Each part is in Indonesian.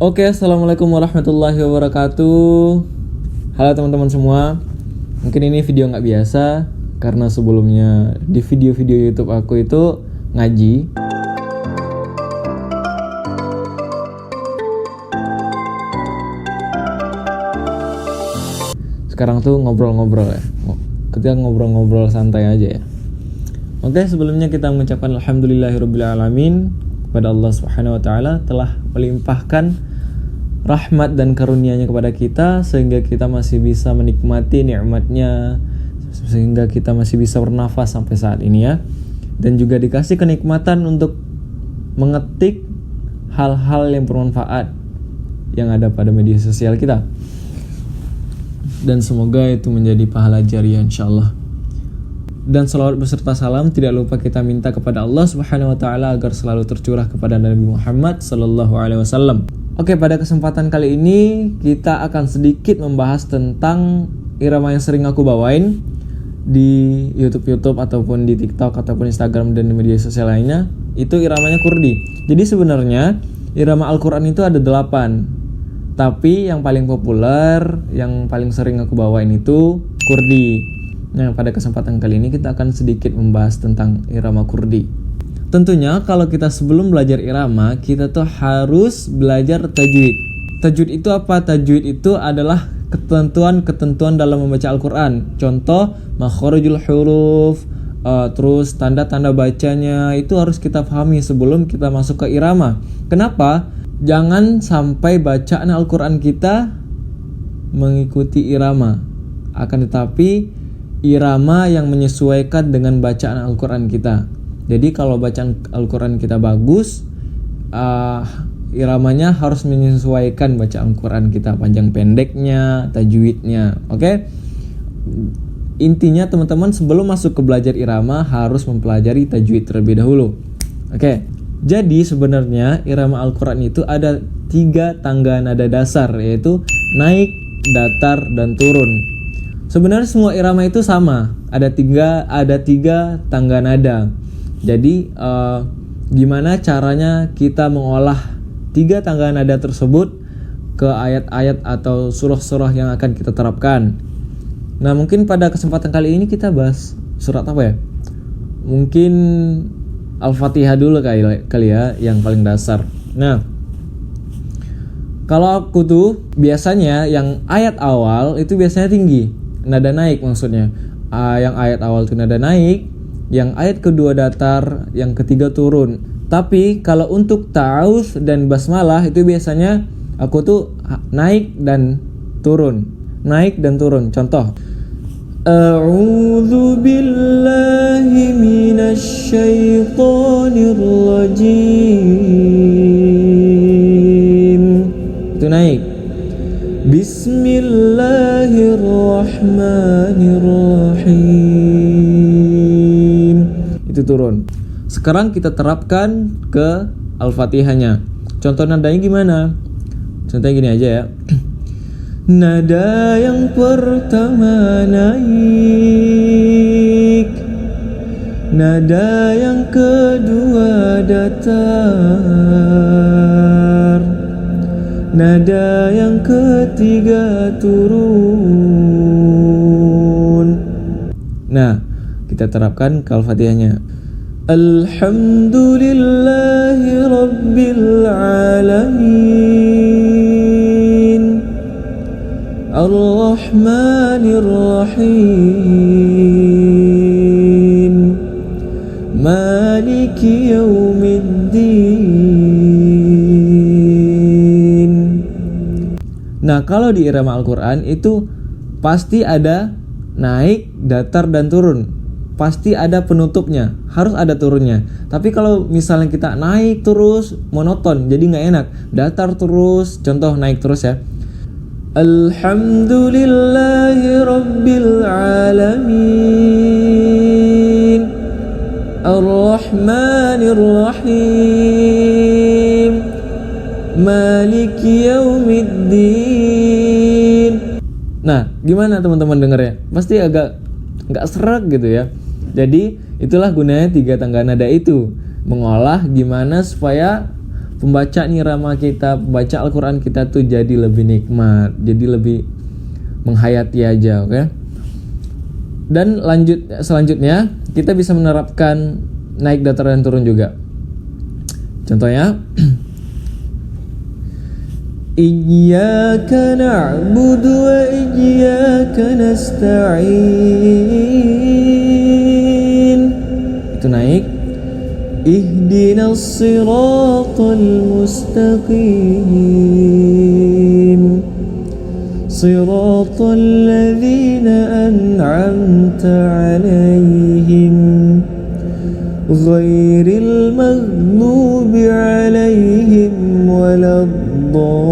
Oke, assalamualaikum warahmatullahi wabarakatuh. Halo teman-teman semua. Mungkin ini video nggak biasa karena sebelumnya di video-video YouTube aku itu ngaji. Sekarang tuh ngobrol-ngobrol ya. Kita ngobrol-ngobrol santai aja ya. Oke, sebelumnya kita mengucapkan alhamdulillahirabbil alamin kepada Allah Subhanahu wa taala telah melimpahkan rahmat dan karunia-Nya kepada kita sehingga kita masih bisa menikmati nikmat-Nya, sehingga kita masih bisa bernafas sampai saat ini ya. Dan juga dikasih kenikmatan untuk mengetik hal-hal yang bermanfaat yang ada pada media sosial kita. Dan semoga itu menjadi pahala jariah insyaallah. Dan salawat beserta salam tidak lupa kita minta kepada Allah Subhanahu wa taala agar selalu tercurah kepada Nabi Muhammad sallallahu alaihi wasallam. Oke, pada kesempatan kali ini kita akan sedikit membahas tentang irama yang sering aku bawain di YouTube ataupun di TikTok ataupun Instagram dan di media sosial lainnya. Itu iramanya kurdi. Jadi sebenarnya irama Al-Qur'an itu ada 8. Tapi yang paling populer, yang paling sering aku bawain itu kurdi. Nah, pada kesempatan kali ini kita akan sedikit membahas tentang irama kurdi. Tentunya kalau kita sebelum belajar irama, kita tuh harus belajar tajwid. Tajwid itu apa? Tajwid itu adalah ketentuan-ketentuan dalam membaca Al-Quran. Contoh, makharijul huruf, terus tanda-tanda bacanya itu harus kita pahami sebelum kita masuk ke irama. Kenapa? Jangan sampai bacaan Al-Quran kita mengikuti irama. Akan tetapi irama yang menyesuaikan dengan bacaan Al-Quran kita. Jadi kalau bacaan Al-Quran kita bagus, iramanya harus menyesuaikan bacaan Al-Quran kita, panjang pendeknya, tajwidnya. Oke? Intinya teman-teman sebelum masuk ke belajar irama harus mempelajari tajwid terlebih dahulu. Oke? Jadi sebenarnya irama Al-Quran itu ada 3 tangga nada dasar, yaitu naik, datar, dan turun. Sebenarnya semua irama itu sama, ada tiga tangga nada. Jadi gimana caranya kita mengolah 3 tangga nada tersebut ke ayat-ayat atau surah-surah yang akan kita terapkan. Nah, mungkin pada kesempatan kali ini kita bahas surat apa ya? Mungkin Al-Fatihah dulu kali ya, yang paling dasar. Nah, kalau aku tuh biasanya yang ayat awal itu biasanya tinggi, nada naik maksudnya. Yang ayat awal itu nada naik, yang ayat kedua datar, yang ketiga turun. Tapi kalau untuk ta'awudz dan basmalah itu biasanya aku tuh naik dan turun. Naik dan turun. Contoh, A'udzu billahi minasy syaithanir rajim. Itu naik. Bismillahirrahmanirrahim. Itu turun. Sekarang kita terapkan ke Al-Fatihahnya. Contoh nadanya gimana? Contohnya gini aja ya. Nada yang pertama naik, nada yang kedua datar, nada yang ketiga turun. Nah, kita terapkan ke Al-Fatihahnya. Alhamdulillahi rabbil alamin, Ar-Rahmanir Rahim, Maliki Yaumiddin. Nah, kalau di irama Al-Quran itu pasti ada naik, datar, dan turun. Pasti ada penutupnya, harus ada turunnya. Tapi kalau misalnya kita naik terus, monoton, jadi nggak enak. Datar terus, contoh naik terus ya. Alhamdulillahi rabbil alamin, Ar-Rahmanir Rahim, Maliki Yaumiddin. Nah, gimana teman-teman dengarnya? Pasti agak nggak serak gitu ya. Jadi itulah gunanya 3 tangga nada itu, mengolah gimana supaya pembaca irama kita, pembaca Al-Quran kita tuh jadi lebih nikmat, jadi lebih menghayati aja, oke? Dan selanjutnya kita bisa menerapkan naik datar dan turun juga. Contohnya Iyyaka na'budu wa iyyaka nasta'in. Itu naik. Ihdinas siratal mustaqim. Siratal ladzina an'amta 'alaihim ghairil maghdubi 'alaihim waladdallin.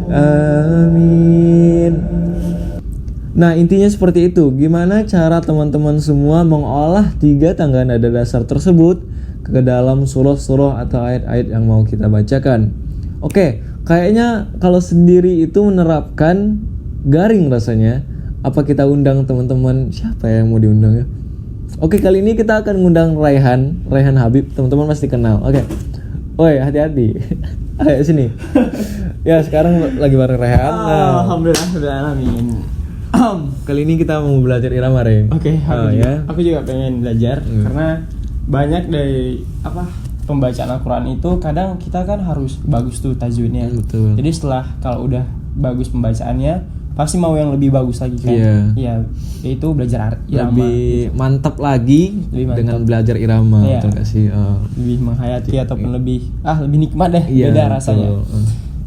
Amin. Nah, intinya seperti itu. Gimana cara teman-teman semua mengolah 3 tangga nada dasar tersebut ke dalam surah-surah atau ayat-ayat yang mau kita bacakan. Oke, kayaknya kalau sendiri itu menerapkan garing rasanya. Apa kita undang teman-teman? Siapa yang mau diundang ya? Oke, kali ini kita akan ngundang Raihan Habib. Teman-teman pasti kenal. Oke. Woi, hati-hati. Ayo sini. Ya, sekarang lagi bareng Raihan. Alhamdulillah. Kali ini kita mau belajar irama, Re. Oke, aku juga pengen belajar karena banyak dari pembacaan Al-Quran itu kadang kita kan harus bagus tuh tajwidnya. Betul. Jadi setelah kalau udah bagus pembacaannya pasti mau yang lebih bagus lagi kan. Iya. Yaitu belajar irama. Lebih mantap lagi dengan belajar irama, betul gak sih? Lebih menghayati ataupun lebih nikmat deh, beda rasanya.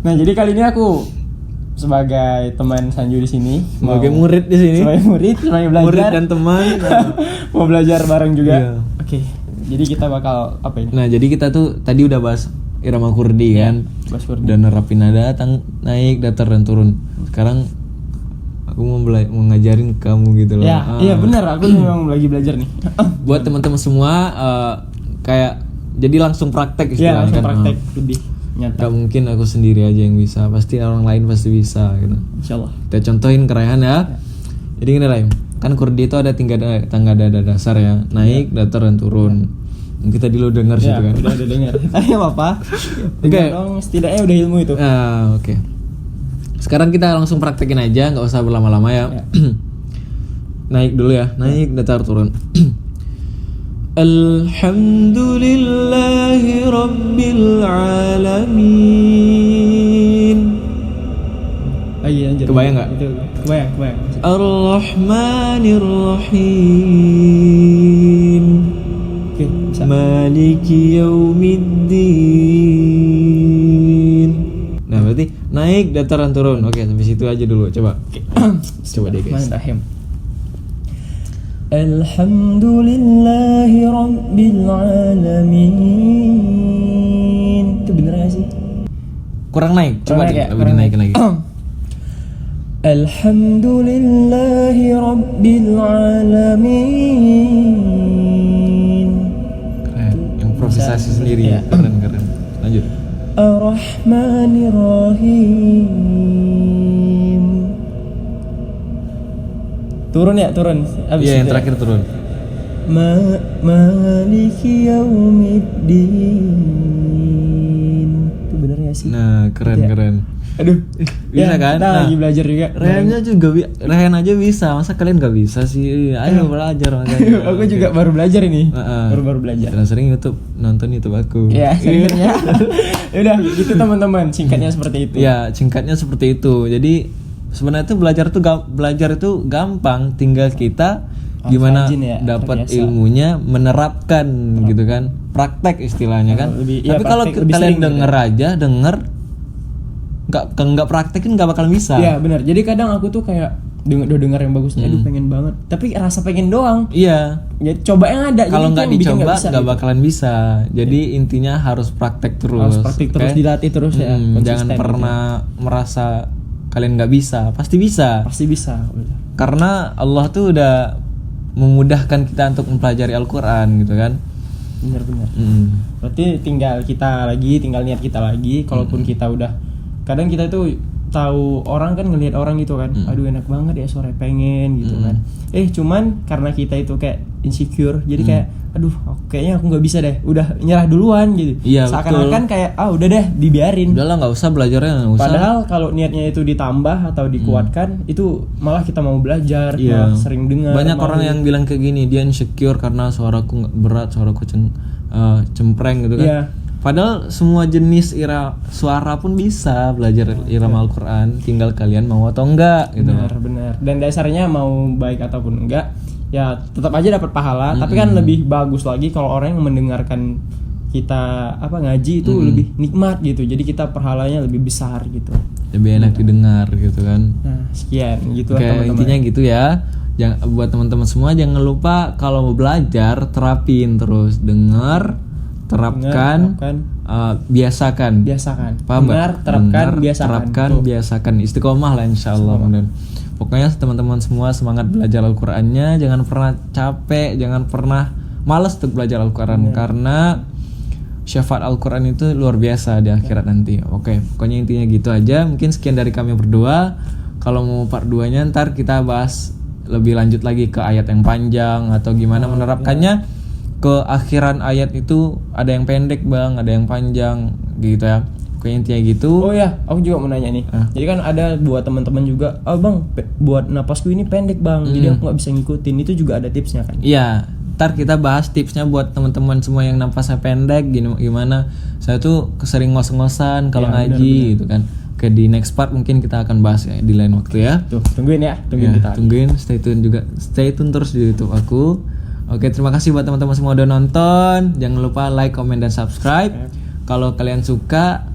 Nah, jadi kali ini aku sebagai teman Sanju di sini, sebagai murid di sini. Sebagai belajar. Murid dan teman. Mau belajar bareng juga. Oke. Jadi kita bakal apa ini? Nah, jadi kita tuh tadi udah bahas irama kurdi kan. Bahas kurdi. Dan nerapin nada naik, datar dan turun. Sekarang aku mau ngajarin kamu gitu loh. Iya benar, aku memang lagi belajar nih. Buat teman-teman semua kayak jadi langsung praktek istilahnya. Iya, langsung praktek lebih nyata. Gak mungkin aku sendiri aja yang bisa, pasti orang lain pasti bisa gitu. Insyaallah. Kita contohin Raihan ya. Jadi gini Raim, kan kurdi itu ada tangga nada dasar ya, naik, datar dan turun. Kita dulu dengar situ kan. Udah dengar. Tapi apa? Oke. Setidaknya udah ilmu itu. Oke. Sekarang kita langsung praktekin aja, nggak usah berlama-lama ya. Naik dulu ya, naik, datar, turun. Alhamdulillahi Rabbil Alamin. Kebayang nggak? Kebayang. Ar-Rahmanir Rahim. Oke, bisa. Maliki Yaumiddin. Nah, berarti naik, dataran, turun. Oke, sampai situ aja dulu. Coba. Coba deh, guys. Alhamdulillahi Rabbil Alamin. Itu bener gak sih? Kurang naik. Coba deh, lebih dinaikin lagi. Alhamdulillahi Rabbil Alamin. Keren. Improvisasi sendiri ya. Keren. Lanjut. Ar-Rahmanir Rahim. Turun. Iya, yang terakhir turun. Maliki Yaumiddin. Itu bener gak sih? Nah, keren. Aduh, bisa kan? Nah, lagi belajar juga. Rehan aja bisa. Masa kalian gak bisa sih? Ayo belajar makanya. Aku juga baru belajar ini. Baru belajar. Sering nonton YouTube aku. Iya, sebenarnya. Udah, gitu teman-teman. Singkatnya seperti itu. Ya, singkatnya seperti itu. Jadi sebenarnya tuh belajar itu gampang, tinggal kita gimana dapat ilmunya, menerapkan gitu kan, praktek istilahnya kan. Tapi kalau kalian denger nggak praktekin nggak bakal bisa. Iya benar. Jadi kadang aku tuh kayak denger yang bagus, aduh pengen banget, tapi rasa pengen doang. Iya. Ya coba yang ada. Kalau nggak dicoba nggak bakalan bisa. Jadi intinya harus praktek terus. Harus praktek terus, dilatih terus ya. Jangan pernah merasa kalian nggak bisa, pasti bisa. Karena Allah tuh udah memudahkan kita untuk mempelajari Al-Quran gitu kan. Benar. Berarti tinggal niat kita lagi. Kalaupun kita udah, kadang kita tuh tahu orang kan, ngelihat orang gitu kan, aduh enak banget ya sore pengen gitu kan. Cuman karena kita itu kayak insecure. Jadi kayak aduh kayaknya aku nggak bisa deh, udah nyerah duluan gitu. Iya, Seakan-akan kayak udah deh dibiarin. Udahlah nggak usah belajarnya, nggak usah. Padahal kalau niatnya itu ditambah atau dikuatkan, itu malah kita mau belajar, Iya. malah sering dengar. Banyak malah- orang yang bilang kayak gini, dia insecure karena suaraku nggak berat, suaraku cempreng gitu kan. Iya. Padahal semua jenis suara pun bisa belajar irama Al-Quran, tinggal kalian mau atau enggak gitu. Benar. Dan dasarnya mau baik ataupun enggak, ya tetap aja dapat pahala. Tapi kan lebih bagus lagi kalau orang yang mendengarkan kita ngaji itu lebih nikmat gitu. Jadi kita pahalanya lebih besar gitu. Lebih enak didengar gitu kan. Nah, sekian gitu Oke, teman-teman. intinya gitu ya. Buat teman-teman semua jangan lupa kalau mau belajar terapin terus, dengar, terapkan, biasakan. Paham nggak? Benar, terapkan, Dengar, biasakan. terapkan, Tuh. biasakan. Istiqomah lah insyaallah. Pokoknya teman-teman semua semangat belajar Al-Qur'annya, jangan pernah capek, jangan pernah malas untuk belajar Al-Qur'an karena syafaat Al-Qur'an itu luar biasa di akhirat nanti. Oke, pokoknya intinya gitu aja. Mungkin sekian dari kami berdua. Kalau mau part 2-nya ntar kita bahas lebih lanjut lagi ke ayat yang panjang atau gimana menerapkannya. Ke akhiran ayat itu ada yang pendek bang, ada yang panjang gitu ya. Pokoknya intinya gitu. Oh ya, aku juga mau nanya nih. Jadi kan ada buat teman-teman juga, bang, buat napasku ini pendek bang, jadi aku nggak bisa ngikutin. Itu juga ada tipsnya kan? Iya, ntar kita bahas tipsnya buat teman-teman semua yang napasnya pendek, gimana. Saya tuh sering ngos-ngosan kalau Ya, ngaji gitu kan. Oke, di next part mungkin kita akan bahas ya di lain waktu ya. Tuh, tungguin Ya, kita. tungguin, stay tune terus di YouTube aku. Oke, terima kasih buat teman-teman semua udah nonton. Jangan lupa like, comment, dan subscribe. Kalau kalian suka,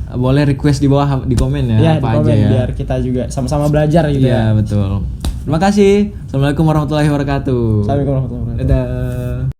boleh request di bawah di komen ya, Ya, apa di komen aja ya. biar kita juga sama-sama belajar gitu Iya, ya. betul. Terima kasih. Assalamualaikum warahmatullahi wabarakatuh. Assalamualaikum warahmatullahi wabarakatuh. Dadah.